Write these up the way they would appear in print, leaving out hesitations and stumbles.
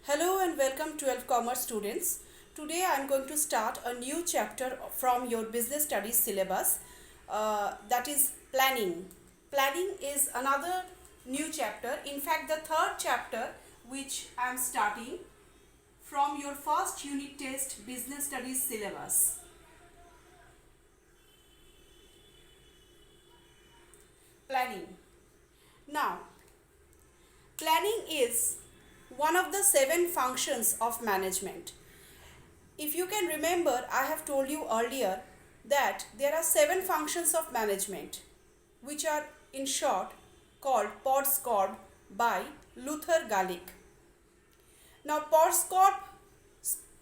Hello and welcome 12 Commerce students. Today I am going to start a new chapter from your business studies syllabus, that is planning. Planning is another new chapter, in fact the third chapter which I am starting from your first unit test business studies syllabus. Planning. Now, planning is one of the 7 functions of management. If you can remember, I have told you earlier that there are 7 functions of management, which are in short called PODSCORB by Luther Gallic. Now PODSCORB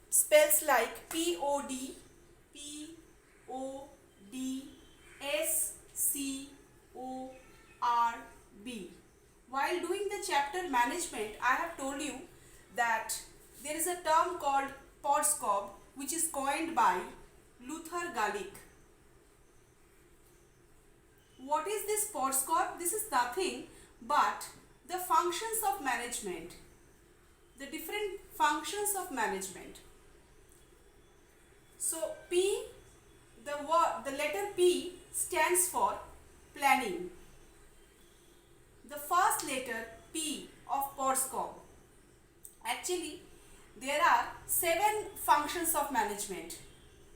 spells like PODSCORB. While doing the chapter management, I have told you that there is a term called PODSCORB which is coined by Luther Gallic. What is this PODSCORB? This is nothing but the functions of management, the different functions of management. So the letter P stands for planning. The first letter P of PODSCORB. Actually, there are 7 functions of management.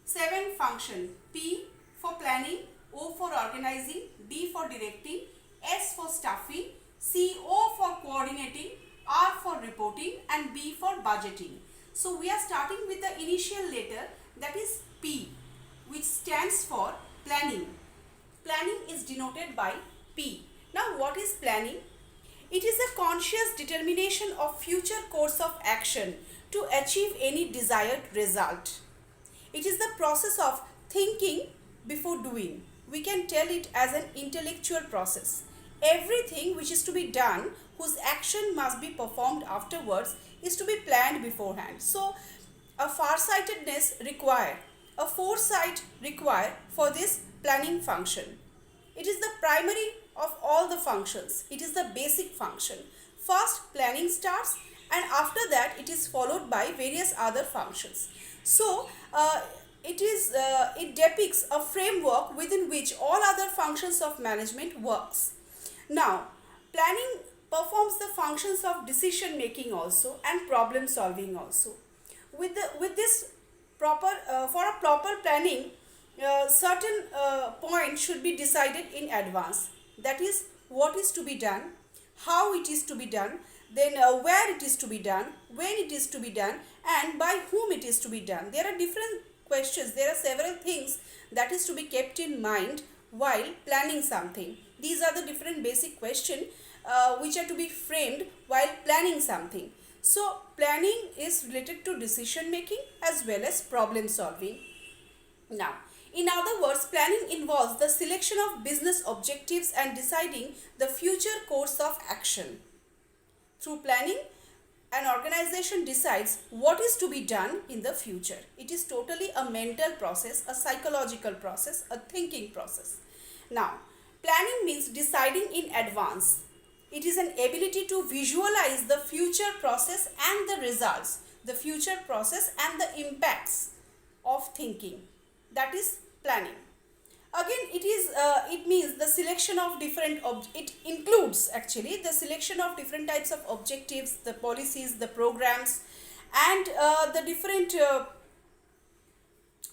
7 functions. P for planning, O for organizing, D for directing, S for staffing, CO for coordinating, R for reporting and B for budgeting. So we are starting with the initial letter, that is P, which stands for planning. Planning is denoted by P. Now what is planning? It is a conscious determination of future course of action to achieve any desired result. It is the process of thinking before doing. We can tell it as an intellectual process. Everything which is to be done, whose action must be performed afterwards, is to be planned beforehand. So a farsightedness required, a foresight required for this planning function. It is the primary of all the functions. It is the basic function. First planning starts and after that it is followed by various other functions. So it depicts a framework within which all other functions of management works. Now, planning performs the functions of decision making also and problem solving also. With this proper for a proper planning, certain points should be decided in advance. That is, what is to be done, how it is to be done, then where it is to be done, when it is to be done, and by whom it is to be done. There are different questions. There are several things that is to be kept in mind while planning something. These are the different basic questions which are to be framed while planning something. So planning is related to decision making as well as problem solving. Now, in other words, planning involves the selection of business objectives and deciding the future course of action. Through planning, an organization decides what is to be done in the future. It is totally a mental process, a psychological process, a thinking process. Now, planning means deciding in advance. It is an ability to visualize the future process and the results, the future process and the impacts of thinking. That is planning. Again, it means the selection of different it includes actually the selection of different types of objectives, the policies, the programs, and the different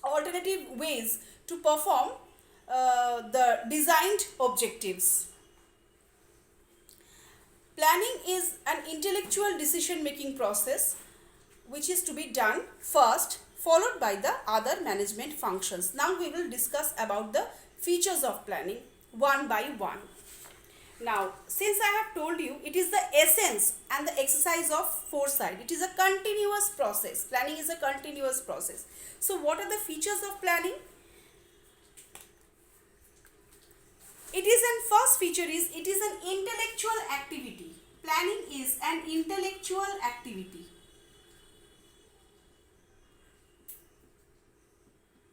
alternative ways to perform the designed objectives. Planning is an intellectual decision making process which is to be done first, followed by the other management functions. Now we will discuss about the features of planning one by one. Now, since I have told you it is the essence and the exercise of foresight, it is a continuous process. Planning is a continuous process. So what are the features of planning? First feature is it is an intellectual activity. Planning is an intellectual activity.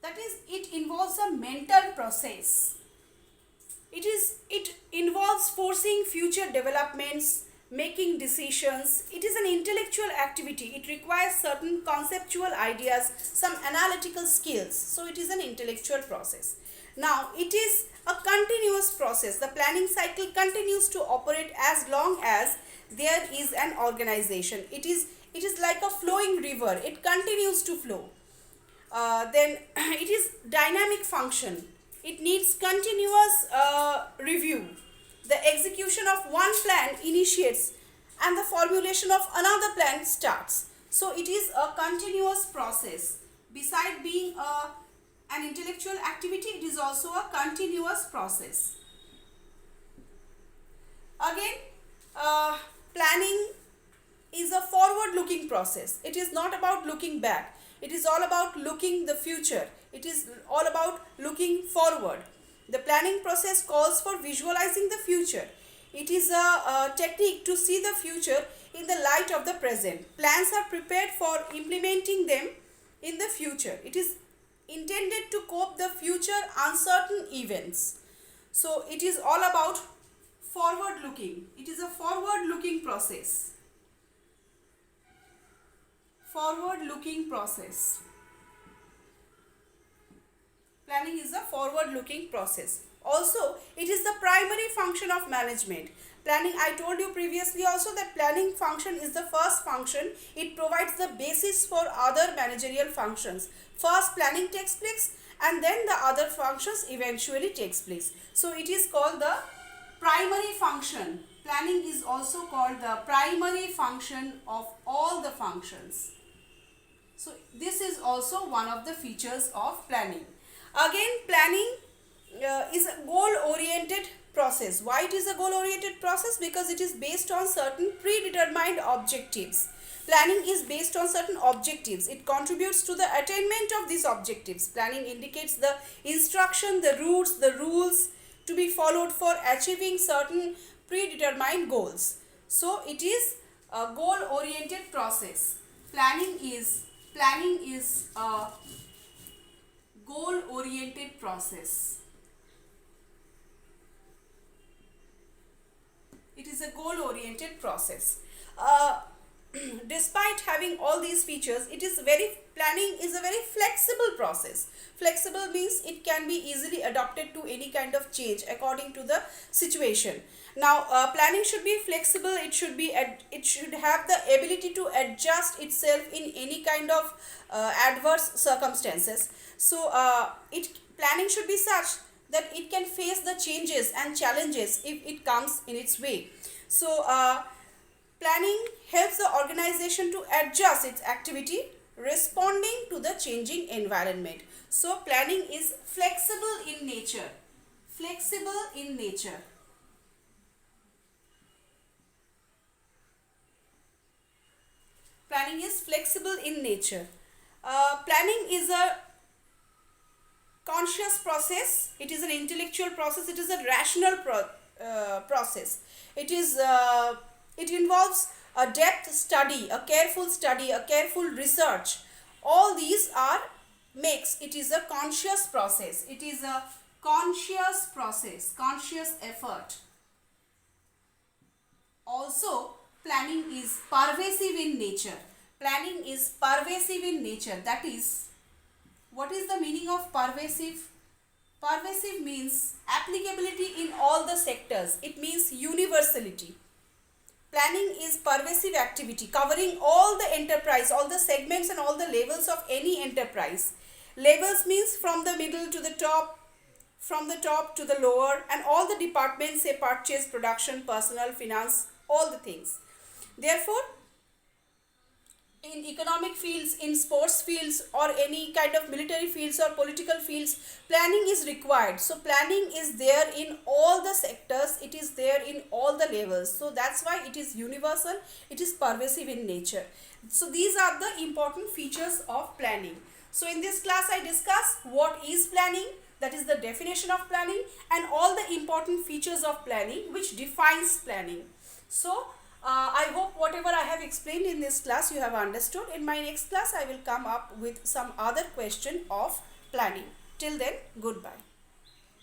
That is, it involves a mental process. It involves foreseeing future developments, making decisions. It is an intellectual activity. It requires certain conceptual ideas, some analytical skills. So it is an intellectual process. Now it is a continuous process. The planning cycle continues to operate as long as there is an organization. It is like a flowing river. It continues to flow. Then it is dynamic function. It needs continuous review. The execution of one plan initiates and the formulation of another plan starts. So it is a continuous process. Besides being an intellectual activity, it is also a continuous process. Again, planning is a forward-looking process. It is not about looking back. It is all about looking the future. It is all about looking forward. The planning process calls for visualizing the future. It is a technique to see the future in the light of the present. Plans are prepared for implementing them in the future. It is intended to cope the future uncertain events. So it is all about forward looking. It is a forward looking process. Forward looking process. Planning is a forward looking process. Also, it is the primary function of management. Planning, I told you previously also that planning function is the first function. It provides the basis for other managerial functions. First planning takes place and then the other functions eventually takes place. So it is called the primary function. Planning is also called the primary function of all the functions. So this is also one of the features of planning. Again, planning is a goal-oriented process. Why it is a goal-oriented process? Because it is based on certain predetermined objectives. Planning is based on certain objectives. It contributes to the attainment of these objectives. Planning indicates the instruction, the routes, the rules to be followed for achieving certain predetermined goals. So it is a goal-oriented process. Planning is a goal-oriented process. It is a goal-oriented process. Despite having all these features, planning is a very flexible process. Flexible means it can be easily adapted to any kind of change according to the situation. Now, planning should be flexible. It should have the ability to adjust itself in any kind of adverse circumstances. So, planning should be such that it can face the changes and challenges if it comes in its way. So, planning helps the organization to adjust its activity responding to the changing environment. So, planning is flexible in nature. Flexible in nature. Planning is flexible in nature. Planning is a conscious process. It is an intellectual process. It is a rational process. It involves a depth study, a careful research. All these makes it is a conscious process. It is a conscious process, conscious effort. Also, planning is pervasive in nature. Planning is pervasive in nature. That is, what is the meaning of pervasive? Pervasive means applicability in all the sectors. It means universality. Planning is pervasive activity covering all the enterprise, all the segments and all the levels of any enterprise. Levels means from the middle to the top, from the top to the lower, and all the departments, say purchase, production, personnel, finance, all the things. Therefore, in economic fields, in sports fields, or any kind of military fields or political fields, planning is required. So planning is there in all the sectors, it is there in all the levels. So that's why it is universal, it is pervasive in nature. So these are the important features of planning. So in this class I discuss what is planning, that is the definition of planning, and all the important features of planning which defines planning. So I hope whatever I have explained in this class you have understood. In my next class I will come up with some other question of planning. Till then, goodbye.